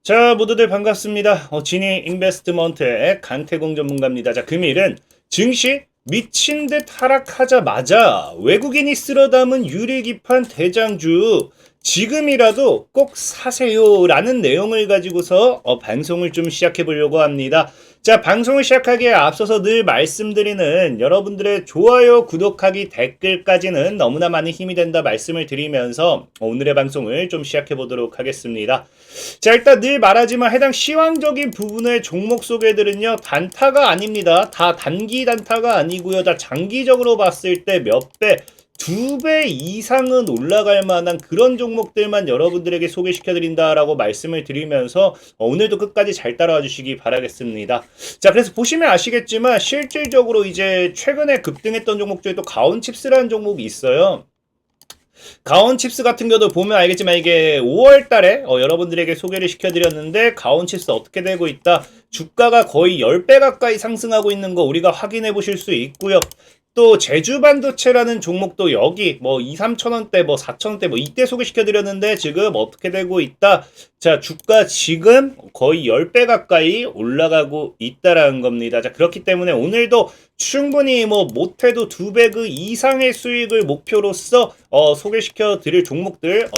자, 모두들 반갑습니다. 진희 인베스트먼트의 강태공 전문가입니다. 자, 금일은 증시 미친 듯 하락하자마자 외국인이 쓸어 담은 유리기판 대장주 지금이라도 꼭 사세요라는 내용을 가지고서 방송을 좀 시작해 보려고 합니다. 자, 방송을 시작하기에 앞서서 늘 말씀드리는 여러분들의 좋아요, 구독하기, 댓글까지는 너무나 많은 힘이 된다 말씀을 드리면서 오늘의 방송을 좀 시작해 보도록 하겠습니다. 자, 일단 늘 말하지만 해당 시황적인 부분의 종목 소개들은요, 단타가 아닙니다. 다 단기 단타가 아니고요. 다 장기적으로 봤을 때 몇 배, 2배 이상은 올라갈 만한 그런 종목들만 여러분들에게 소개시켜드린다라고 말씀을 드리면서 오늘도 끝까지 잘 따라와 주시기 바라겠습니다. 자, 그래서 보시면 아시겠지만 실질적으로 이제 최근에 급등했던 종목 중에 또 가온칩스라는 종목이 있어요. 가온칩스 같은 경우도 보면 알겠지만 이게 5월 달에 여러분들에게 소개를 시켜드렸는데 가온칩스 어떻게 되고 있다. 주가가 거의 10배 가까이 상승하고 있는 거 우리가 확인해 보실 수 있고요. 또 제주반도체라는 종목도 여기 뭐 2, 3천 원대 뭐 4천 원대 뭐 이때 소개시켜 드렸는데 지금 어떻게 되고 있다. 자, 주가 지금 거의 10배 가까이 올라가고 있다라는 겁니다. 자, 그렇기 때문에 오늘도 충분히 뭐 못해도 2배 그 이상의 수익을 목표로서 소개시켜 드릴 종목들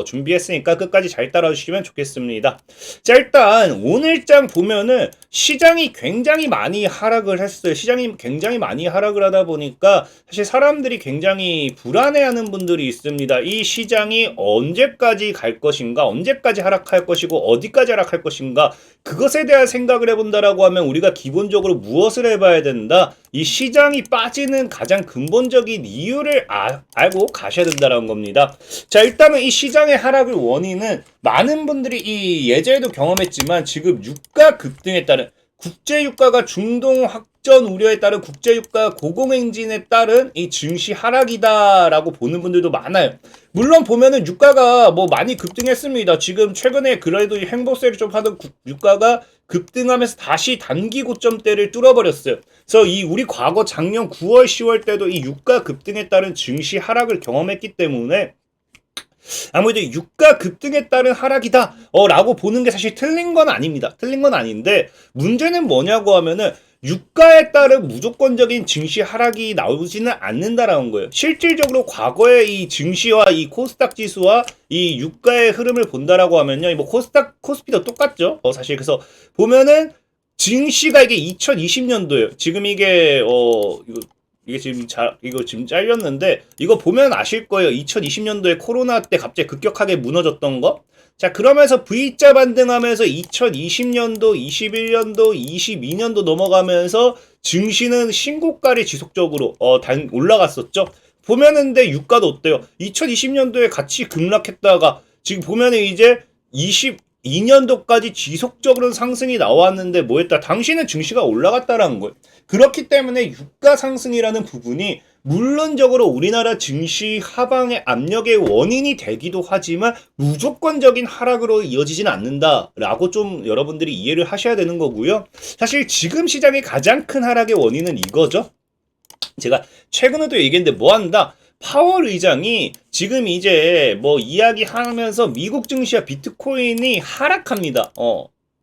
준비했으니까 끝까지 잘 따라 주시면 좋겠습니다. 자, 일단 오늘장 보면은 시장이 굉장히 많이 하락을 했어요. 시장이 굉장히 많이 하락을 하다 보니까 사실 사람들이 굉장히 불안해하는 분들이 있습니다. 이 시장이 언제까지 갈 것인가, 언제까지 하락할 것이고 어디까지 하락할 것인가, 그것에 대한 생각을 해본다라고 하면 우리가 기본적으로 무엇을 해봐야 된다? 이 시장이 빠지는 가장 근본적인 이유를 알고 가셔야 된다는 겁니다. 자, 일단은 이 시장의 하락의 원인은 많은 분들이 이 예전에도 경험했지만 지금 유가 급등에 따른 국제유가가 중동 확전 우려에 따른 국제유가 고공행진에 따른 이 증시 하락이다라고 보는 분들도 많아요. 물론 보면은 유가가 뭐 많이 급등했습니다. 지금 최근에 그래도 행보세를 좀 하던 유가가 급등하면서 다시 단기 고점대를 뚫어버렸어요. 그래서 이 우리 과거 작년 9월, 10월 때도 이 유가 급등에 따른 증시 하락을 경험했기 때문에 아무래도 유가 급등에 따른 하락이다 라고 보는 게 사실 틀린 건 아닙니다. 틀린 건 아닌데 문제는 뭐냐고 하면은 유가에 따른 무조건적인 증시 하락이 나오지는 않는다라는 거예요. 실질적으로 과거의 이 증시와 이 코스닥 지수와 이 유가의 흐름을 본다라고 하면요, 뭐 코스피도 똑같죠. 사실 그래서 보면은 증시가 이게 2020년도예요. 지금 이게 이게 지금 이거 지금 잘렸는데 이거 보면 아실 거예요. 2020년도에 코로나 때 갑자기 급격하게 무너졌던 거. 자, 그러면서 V자 반등하면서 2020년도, 21년도, 22년도 넘어가면서 증시는 신고가를 지속적으로 올라갔었죠. 보면은 근데 유가도 어때요? 2020년도에 같이 급락했다가 지금 보면은 이제 22년도까지 지속적으로 상승이 나왔는데 뭐했다? 당시는 증시가 올라갔다라는 거예요. 그렇기 때문에 유가 상승이라는 부분이 물론적으로 우리나라 증시 하방의 압력의 원인이 되기도 하지만 무조건적인 하락으로 이어지지는 않는다라고 좀 여러분들이 이해를 하셔야 되는 거고요. 사실 지금 시장의 가장 큰 하락의 원인은 이거죠. 제가 최근에도 얘기했는데 뭐 한다? 파월 의장이 지금 이제 뭐 이야기하면서 미국 증시와 비트코인이 하락합니다.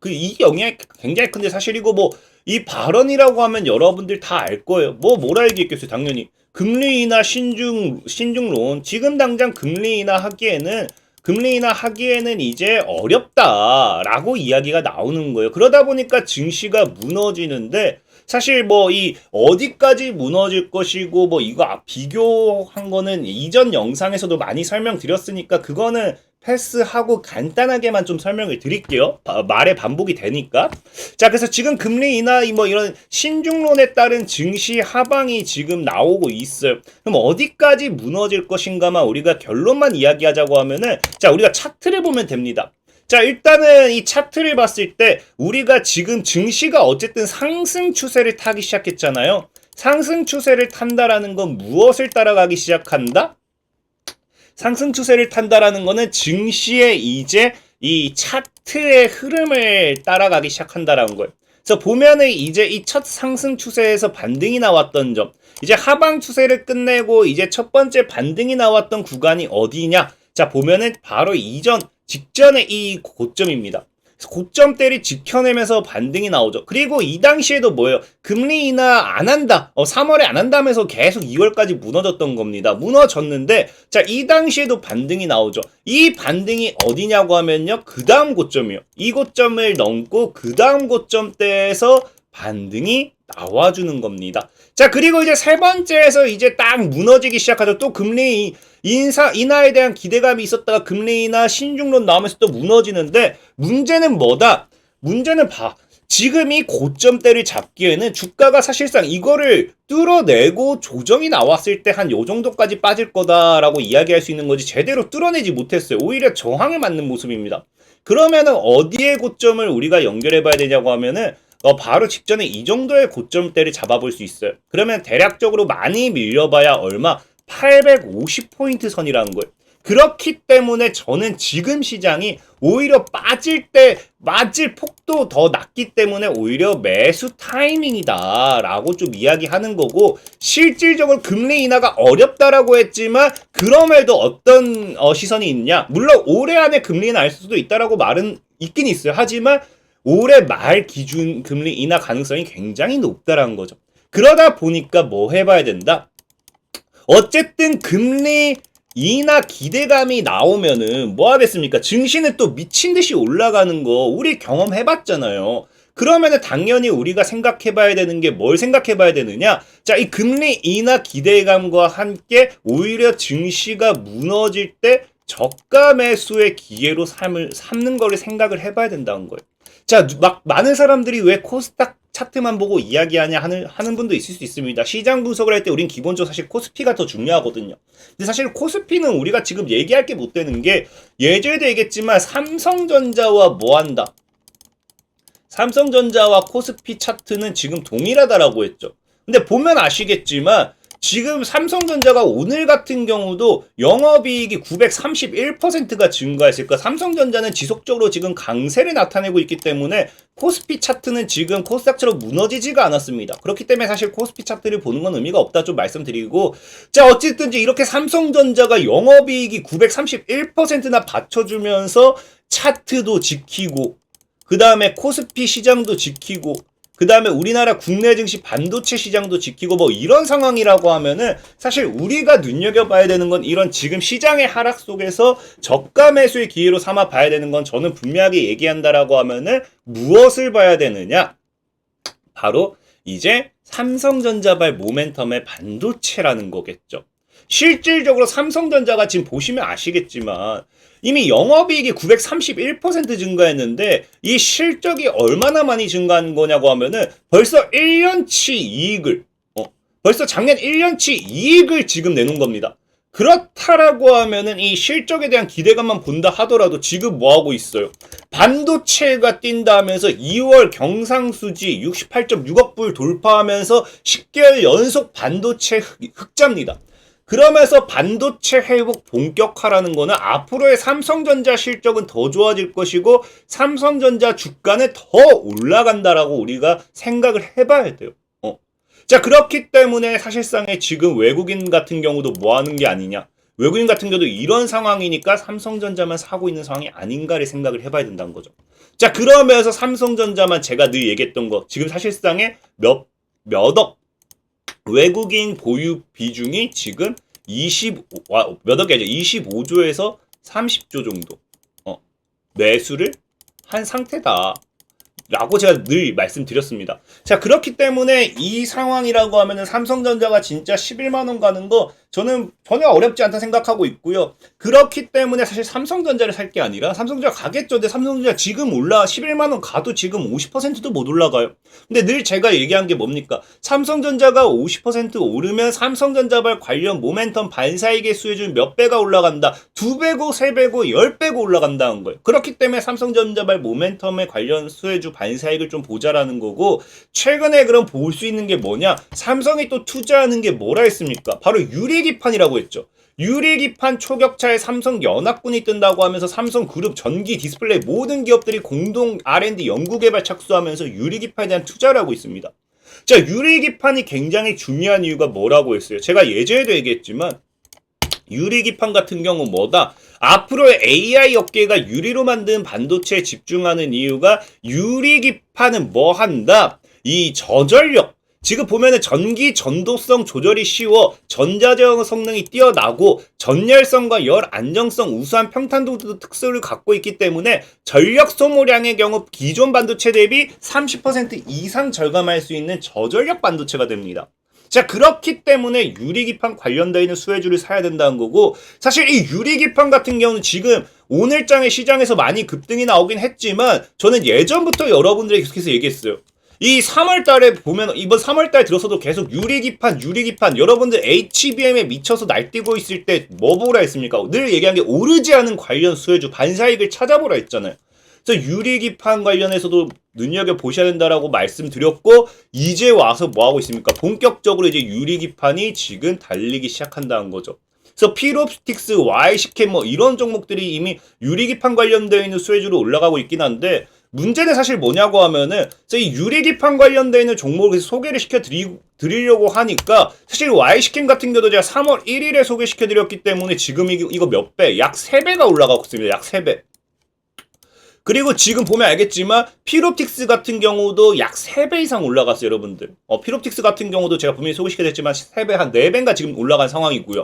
이 영향이 굉장히 큰데 사실 이거 뭐 이 발언이라고 하면 여러분들 다 알 거예요. 뭘 알겠겠어요, 당연히. 금리 인하 신중론. 지금 당장 금리 인하 하기에는 이제 어렵다라고 이야기가 나오는 거예요. 그러다 보니까 증시가 무너지는데 사실 뭐 이 어디까지 무너질 것이고 뭐 이거 비교한 거는 이전 영상에서도 많이 설명드렸으니까 그거는 패스하고 간단하게만 좀 설명을 드릴게요. 말의 반복이 되니까. 자, 그래서 지금 금리 인하 뭐 이런 신중론에 따른 증시 하방이 지금 나오고 있어요. 그럼 어디까지 무너질 것인가만 우리가 결론만 이야기하자고 하면은 자, 우리가 차트를 보면 됩니다. 자, 일단은 이 차트를 봤을 때 우리가 지금 증시가 어쨌든 상승 추세를 타기 시작했잖아요. 상승 추세를 탄다라는 건 무엇을 따라가기 시작한다? 상승 추세를 탄다라는 거는 증시의 이제 이 차트의 흐름을 따라가기 시작한다라는 거예요. 그래서 보면은 이제 이 첫 상승 추세에서 반등이 나왔던 점, 이제 하방 추세를 끝내고 이제 첫 번째 반등이 나왔던 구간이 어디냐? 자, 보면은 바로 직전의 이 고점입니다. 고점대를 지켜내면서 반등이 나오죠. 그리고 이 당시에도 뭐예요? 금리 인하 안 한다. 3월에 안 한다면서 계속 2월까지 무너졌던 겁니다. 무너졌는데 자, 이 당시에도 반등이 나오죠. 이 반등이 어디냐고 하면요. 그 다음 고점이요. 이 고점을 넘고 그 다음 고점대에서 반등이 나와주는 겁니다. 자, 그리고 이제 세 번째에서 이제 딱 무너지기 시작하죠. 또 금리 인하에 대한 기대감이 있었다가 금리 인하 신중론 나오면서 또 무너지는데 문제는 뭐다? 문제는 지금 이 고점대를 잡기에는 주가가 사실상 이거를 뚫어내고 조정이 나왔을 때 한 요 정도까지 빠질 거다라고 이야기할 수 있는 거지 제대로 뚫어내지 못했어요. 오히려 저항을 맞는 모습입니다. 그러면은 어디에 고점을 우리가 연결해 봐야 되냐고 하면은 바로 직전에 이 정도의 고점대를 잡아볼 수 있어요. 그러면 대략적으로 많이 밀려봐야 얼마? 850포인트 선이라는 거예요. 그렇기 때문에 저는 지금 시장이 오히려 빠질 폭도 더 낮기 때문에 오히려 매수 타이밍이다 라고 좀 이야기하는 거고, 실질적으로 금리 인하가 어렵다라고 했지만 그럼에도 어떤 시선이 있냐, 물론 올해 안에 금리 인하 할 수도 있다라고 말은 있긴 있어요. 하지만 올해 말 기준 금리 인하 가능성이 굉장히 높다라는 거죠. 그러다 보니까 뭐 해봐야 된다? 어쨌든 금리 인하 기대감이 나오면은 뭐 하겠습니까? 증시는 또 미친 듯이 올라가는 거 우리 경험해봤잖아요. 그러면은 당연히 우리가 생각해봐야 되는 게 뭘 생각해봐야 되느냐? 자, 이 금리 인하 기대감과 함께 오히려 증시가 무너질 때 저가 매수의 기회로 삼는 거를 생각을 해봐야 된다는 거예요. 자, 많은 사람들이 왜 코스닥 차트만 보고 이야기하냐 하는 분도 있을 수 있습니다. 시장 분석을 할 때 우린 기본적으로 사실 코스피가 더 중요하거든요. 근데 사실 코스피는 우리가 지금 얘기할 게 못 되는 게, 예전에도 얘기했지만 삼성전자와 뭐 한다? 삼성전자와 코스피 차트는 지금 동일하다라고 했죠. 근데 보면 아시겠지만 지금 삼성전자가 오늘 같은 경우도 영업이익이 931%가 증가했으니까 삼성전자는 지속적으로 지금 강세를 나타내고 있기 때문에 코스피 차트는 지금 코스닥처럼 무너지지가 않았습니다. 그렇기 때문에 사실 코스피 차트를 보는 건 의미가 없다 좀 말씀드리고, 자, 어쨌든지 이렇게 삼성전자가 영업이익이 931%나 받쳐주면서 차트도 지키고, 그 다음에 코스피 시장도 지키고, 그 다음에 우리나라 국내 증시 반도체 시장도 지키고 뭐 이런 상황이라고 하면은 사실 우리가 눈여겨봐야 되는 건 이런 지금 시장의 하락 속에서 저가 매수의 기회로 삼아 봐야 되는 건, 저는 분명하게 얘기한다라고 하면은 무엇을 봐야 되느냐? 바로 이제 삼성전자발 모멘텀의 반도체라는 거겠죠. 실질적으로 삼성전자가 지금 보시면 아시겠지만 이미 영업이익이 931% 증가했는데 이 실적이 얼마나 많이 증가한 거냐고 하면은 벌써 1년치 이익을 벌써 작년 1년치 이익을 지금 내놓은 겁니다. 그렇다라고 하면은 이 실적에 대한 기대감만 본다 하더라도 지금 뭐 하고 있어요? 반도체가 뛴다 하면서 2월 경상수지 68.6억 불 돌파하면서 10개월 연속 반도체 흑자입니다. 그러면서 반도체 회복 본격화라는 거는 앞으로의 삼성전자 실적은 더 좋아질 것이고 삼성전자 주가는 더 올라간다라고 우리가 생각을 해봐야 돼요. 자, 그렇기 때문에 사실상의 지금 외국인 같은 경우도 뭐 하는 게 아니냐? 외국인 같은 경우도 이런 상황이니까 삼성전자만 사고 있는 상황이 아닌가를 생각을 해봐야 된다는 거죠. 자, 그러면서 삼성전자만 제가 늘 얘기했던 거, 지금 사실상의 몇 억 외국인 보유 비중이 지금 몇 억이죠? 25조에서 30조 정도 매수를 한 상태다 라고 제가 늘 말씀드렸습니다. 자, 그렇기 때문에 이 상황이라고 하면은 삼성전자가 진짜 11만원 가는 거 저는 전혀 어렵지 않다 생각하고 있고요. 그렇기 때문에 사실 삼성전자를 살 게 아니라 삼성전자 가겠죠. 근데 삼성전자 지금 11만원 가도 지금 50%도 못 올라가요. 근데 늘 제가 얘기한 게 뭡니까? 삼성전자가 50% 오르면 삼성전자발 관련 모멘텀 반사이익의 수혜준 몇 배가 올라간다. 2배고 3배고 10배고 올라간다는 거예요. 그렇기 때문에 삼성전자발 모멘텀에 관련 수혜주 반사이익을 좀 보자라는 거고, 최근에 그럼 볼 수 있는 게 뭐냐? 삼성이 또 투자하는 게 뭐라 했습니까? 바로 유리기판이라고 했죠. 유리기판 초격차에 삼성연합군이 뜬다고 하면서 삼성그룹 전기 디스플레이 모든 기업들이 공동 R&D 연구개발 착수하면서 유리기판에 대한 투자를 하고 있습니다. 자, 유리기판이 굉장히 중요한 이유가 뭐라고 했어요? 제가 예전에도 얘기했지만 유리기판 같은 경우 뭐다? 앞으로의 AI 업계가 유리로 만든 반도체에 집중하는 이유가 유리기판은 뭐 한다? 이 저전력. 지금 보면은 전기 전도성 조절이 쉬워 전자제어 성능이 뛰어나고 전열성과 열 안정성 우수한 평탄도 특성을 갖고 있기 때문에 전력 소모량의 경우 기존 반도체 대비 30% 이상 절감할 수 있는 저전력 반도체가 됩니다. 자, 그렇기 때문에 유리기판 관련되어 있는 수혜주를 사야 된다는 거고, 사실 이 유리기판 같은 경우는 지금 오늘장의 시장에서 많이 급등이 나오긴 했지만 저는 예전부터 여러분들에게 계속해서 얘기했어요. 이 3월 달에 보면 이번 3월 달 들어서도 계속 유리기판 여러분들 HBM에 미쳐서 날뛰고 있을 때 뭐 보라 했습니까? 늘 얘기한 게 오르지 않은 관련 수혜주 반사익을 찾아보라 했잖아요. 그래서 유리기판 관련해서도 눈여겨보셔야 된다라고 말씀드렸고, 이제 와서 뭐 하고 있습니까? 본격적으로 이제 유리기판이 지금 달리기 시작한다는 거죠. 그래서 필옵틱스, Y시캠 뭐 이런 종목들이 이미 유리기판 관련되어 있는 수혜주로 올라가고 있긴 한데, 문제는 사실 뭐냐고 하면은 이 유리기판 관련되어 있는 종목을 소개를 시켜드리려고 하니까 사실 Y시캠 같은 경우도 제가 3월 1일에 소개시켜드렸기 때문에 지금 이거 몇 배? 약 3배가 올라가고 있습니다. 약 3배. 그리고 지금 보면 알겠지만 필옵틱스 같은 경우도 약 3배 이상 올라갔어요, 여러분들. 필옵틱스 같은 경우도 제가 분명히 소개시켜드렸지만 3배, 한 4배인가 지금 올라간 상황이고요.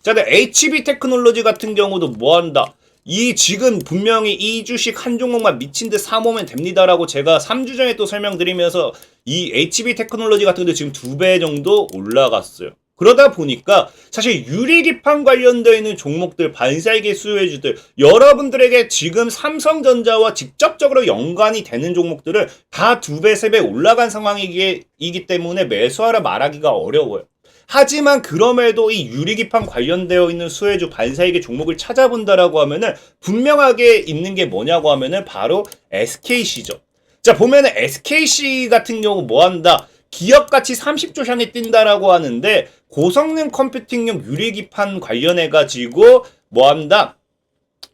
자, 근데 HB 테크놀로지 같은 경우도 뭐 한다? 이 지금 분명히 이 주식 한 종목만 미친 듯 사모면 됩니다라고 제가 3주 전에 또 설명드리면서 이 HB 테크놀로지 같은 경우도 지금 2배 정도 올라갔어요. 그러다 보니까 사실 유리기판 관련되어 있는 종목들, 반사이익의 수혜주들, 여러분들에게 지금 삼성전자와 직접적으로 연관이 되는 종목들을 다 2배, 3배 올라간 상황이기 때문에 매수하라 말하기가 어려워요. 하지만 그럼에도 이 유리기판 관련되어 있는 수혜주 반사이익의 종목을 찾아본다라고 하면은 분명하게 있는 게 뭐냐고 하면은 바로 SKC죠. 자, 보면은 SKC 같은 경우 뭐 한다? 기업가치 30조 향해 뛴다라고 하는데 고성능 컴퓨팅용 유리기판 관련해가지고 뭐 한다?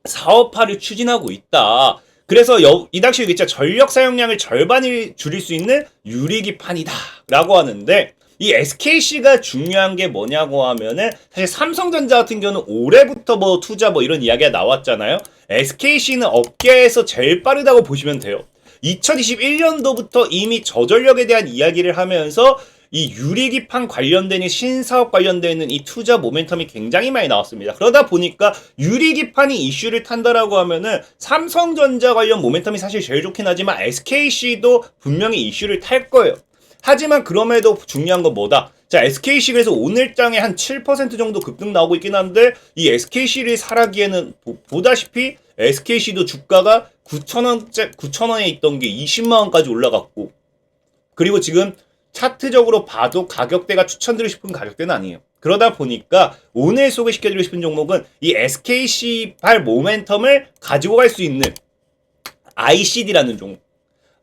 사업화를 추진하고 있다. 그래서 이 당시 얘기했죠. 전력 사용량을 절반을 줄일 수 있는 유리기판이다 라고 하는데, 이 SKC가 중요한 게 뭐냐고 하면은 사실 삼성전자 같은 경우는 올해부터 뭐 투자 뭐 이런 이야기가 나왔잖아요. SKC는 업계에서 제일 빠르다고 보시면 돼요. 2021년도부터 이미 저전력에 대한 이야기를 하면서 이 유리기판 관련되는 신사업 관련되는 이 투자 모멘텀이 굉장히 많이 나왔습니다. 그러다 보니까 유리기판이 이슈를 탄다라고 하면은 삼성전자 관련 모멘텀이 사실 제일 좋긴 하지만 SKC도 분명히 이슈를 탈 거예요. 하지만 그럼에도 중요한 건 뭐다? 자, SKC 그래서 오늘장에 한 7% 정도 급등 나오고 있긴 한데, 이 SKC를 사라기에는 보다시피 SKC도 주가가 9,000원에 있던 게 20만원까지 올라갔고, 그리고 지금 차트적으로 봐도 가격대가 추천드리고 싶은 가격대는 아니에요. 그러다 보니까 오늘 소개시켜드리고 싶은 종목은 이 SKC발 모멘텀을 가지고 갈 수 있는 ICD라는 종목.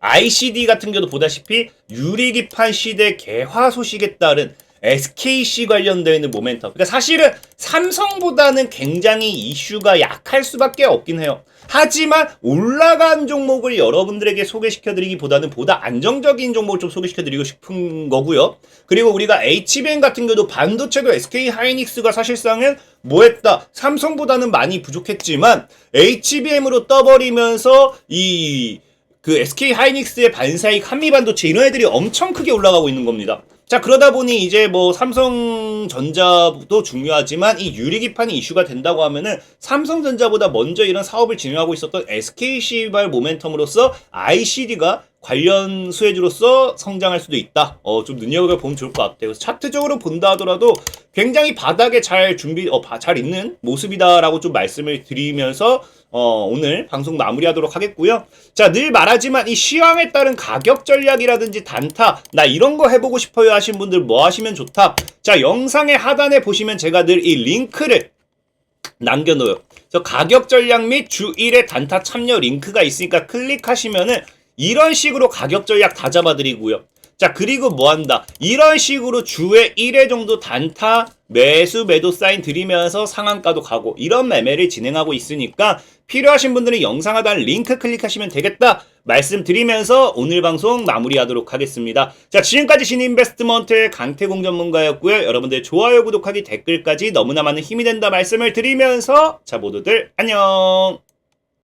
ICD 같은 경우도 보다시피 유리기판 시대 개화 소식에 따른 SKC 관련되어 있는 모멘텀. 그러니까 사실은 삼성보다는 굉장히 이슈가 약할 수밖에 없긴 해요. 하지만 올라간 종목을 여러분들에게 소개시켜드리기보다는 보다 안정적인 종목을 좀 소개시켜드리고 싶은 거고요. 그리고 우리가 HBM 같은 경우도 반도체도 SK 하이닉스가 사실상은 뭐 했다? 삼성보다는 많이 부족했지만 HBM으로 떠버리면서 그 SK 하이닉스의 반사익 한미반도체 이런 애들이 엄청 크게 올라가고 있는 겁니다. 자, 그러다 보니 이제 뭐 삼성전자도 중요하지만 이 유리기판이 이슈가 된다고 하면은 삼성전자보다 먼저 이런 사업을 진행하고 있었던 SKC발 모멘텀으로서 ICD가 관련 수혜주로서 성장할 수도 있다. 좀 눈여겨보면 좋을 것 같아요. 그래서 차트적으로 본다 하더라도 굉장히 바닥에 잘 있는 모습이다라고 좀 말씀을 드리면서 오늘 방송 마무리하도록 하겠고요. 자, 늘 말하지만 이 시황에 따른 가격 전략이라든지 단타, 나 이런 거 해보고 싶어요 하신 분들 뭐 하시면 좋다. 자, 영상의 하단에 보시면 제가 늘 이 링크를 남겨놓어요. 그래서 가격 전략 및 주 1회 단타 참여 링크가 있으니까 클릭하시면은 이런 식으로 가격 전략 다 잡아드리고요. 자, 그리고 뭐 한다? 이런 식으로 주에 1회 정도 단타 매수 매도 사인 드리면서 상한가도 가고 이런 매매를 진행하고 있으니까 필요하신 분들은 영상 하단 링크 클릭하시면 되겠다 말씀드리면서 오늘 방송 마무리하도록 하겠습니다. 자, 지금까지 신인베스트먼트의 강태공 전문가였고요. 여러분들 좋아요, 구독하기, 댓글까지 너무나 많은 힘이 된다 말씀을 드리면서 자, 모두들 안녕.